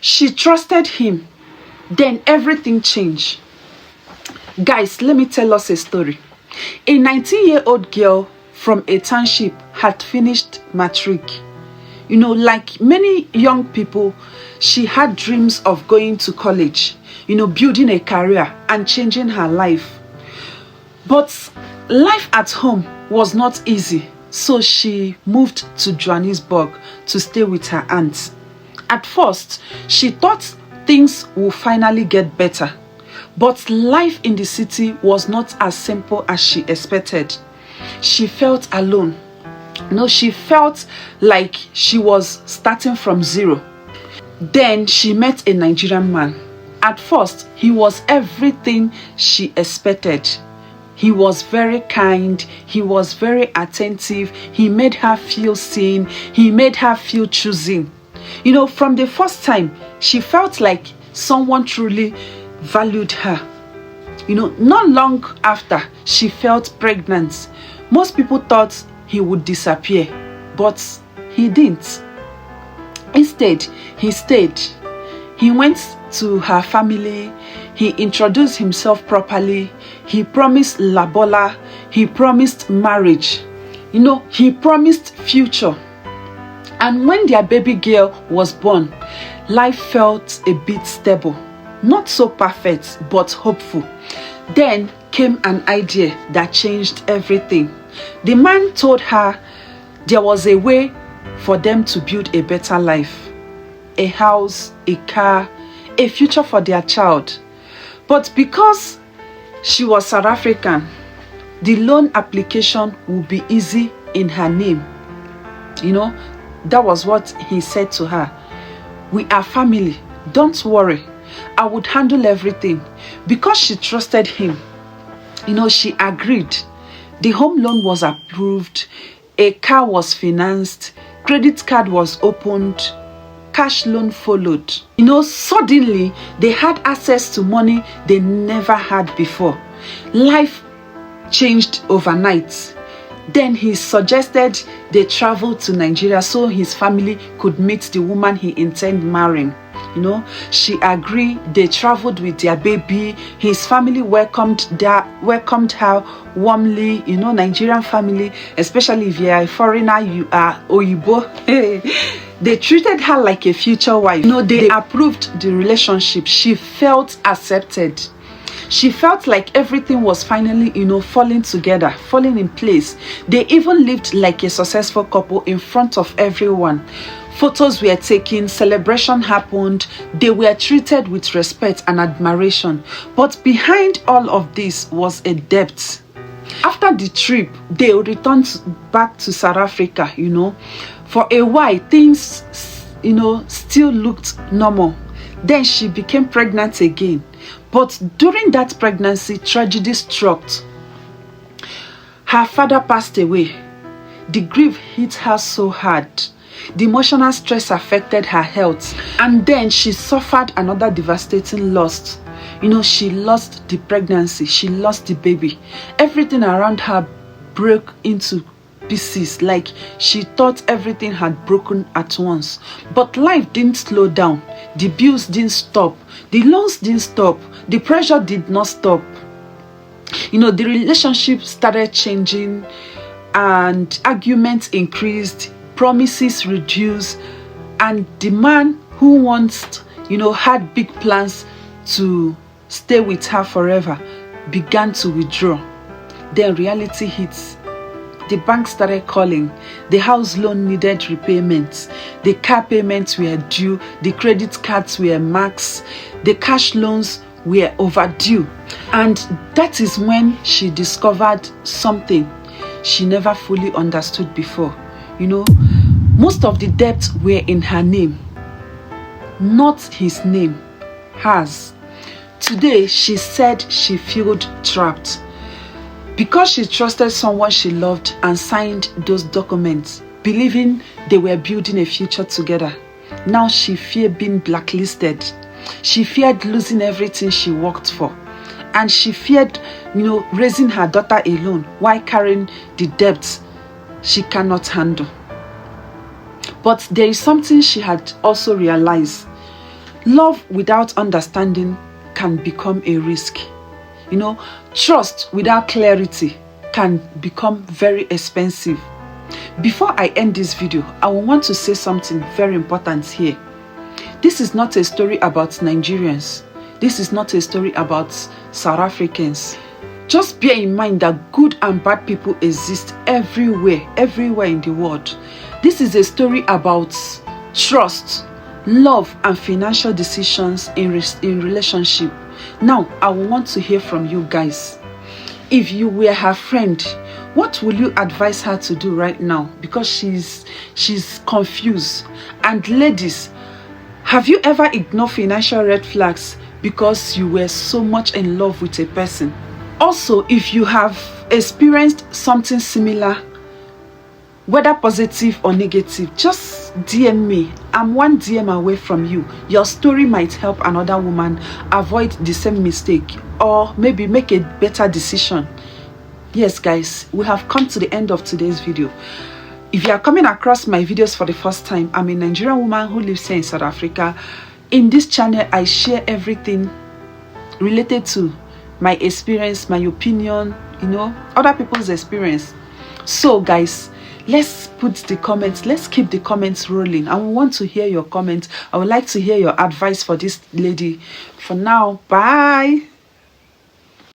She trusted him. Then everything changed. Guys, let me tell us a story. A 19-year-old girl from a township had finished matric. Like many young people, she had dreams of going to college, building a career and changing her life. But life at home was not easy, so she moved to Johannesburg to stay with her aunt. At first, she thought things would finally get better, but life in the city was not as simple as she expected. She felt alone. She felt like she was starting from zero. Then she met a Nigerian man. At first, he was everything she expected. He was very kind. He was very attentive. He made her feel seen. He made her feel chosen. From the first time, she felt like someone truly valued her. Not long after, she felt pregnant. Most people thought he would disappear, but he didn't. Instead, he stayed. He went to her family. He introduced himself properly. He promised Labola. He promised marriage. He promised future. And when their baby girl was born, life felt a bit stable. Not so perfect, but hopeful. Then came an idea that changed everything. The man told her there was a way for them to build a better life. A house, a car, a future for their child. But because she was South African, the loan application would be easy in her name. That was what he said to her. We are family. Don't worry. I would handle everything. Because she trusted him, she agreed. The home loan was approved. A car was financed. Credit card was opened. Cash loan followed. Suddenly they had access to money they never had before. Life changed overnight. Then he suggested they travel to Nigeria so his family could meet the woman he intended marrying. She agreed. They traveled with their baby. His family welcomed her warmly. Nigerian family, especially if you are a foreigner, you are Oyibo. They treated her like a future wife. They approved the relationship. She felt accepted. She felt like everything was finally, falling together, falling in place. They even lived like a successful couple in front of everyone. Photos were taken, celebration happened. They were treated with respect and admiration. But behind all of this was a debt. After the trip, they returned back to South Africa, For a while, things, still looked normal. Then she became pregnant again. But during that pregnancy, tragedy struck. Her father passed away. The grief hit her so hard. The emotional stress affected her health. And then she suffered another devastating loss. She lost the pregnancy. She lost the baby. Everything around her broke into pieces. Like she thought everything had broken at once. But life didn't slow down. The bills didn't stop. The loans didn't stop. The pressure did not stop. The relationship started changing and arguments increased, promises reduced, and the man who once, had big plans to stay with her forever began to withdraw. Then reality hits. The bank started calling. The house loan needed repayments. The car payments were due. The credit cards were maxed. The cash loans were overdue. And that is when she discovered something she never fully understood before. Most of the debts were in her name, not his name, hers. Today, she said she felt trapped. Because she trusted someone she loved and signed those documents, believing they were building a future together. Now she feared being blacklisted. She feared losing everything she worked for. And she feared, raising her daughter alone while carrying the debts she cannot handle. But there is something she had also realized. Love without understanding can become a risk. You know, trust without clarity can become very expensive. Before I end this video, I want to say something very important here. This is not a story about Nigerians. This is not a story about South Africans. Just bear in mind that good and bad people exist everywhere in the world. This is a story about trust, love, and financial decisions in relationship. Now, I want to hear from you guys. If you were her friend, what will you advise her to do right now? Because she's confused. And ladies, have you ever ignored financial red flags because you were so much in love with a person? Also, if you have experienced something similar, whether positive or negative, just DM me. I'm one DM away from you. Your story might help another woman avoid the same mistake or maybe make a better decision. Yes, guys, we have come to the end of today's video. If you are coming across my videos for the first time, I'm a Nigerian woman who lives here in South Africa. In this channel, I share everything related to my experience, my opinion, you know, other people's experience. So, guys, let's put the comments, let's keep the comments rolling. I want to hear your comments. I would like to hear your advice for this lady. For now, bye.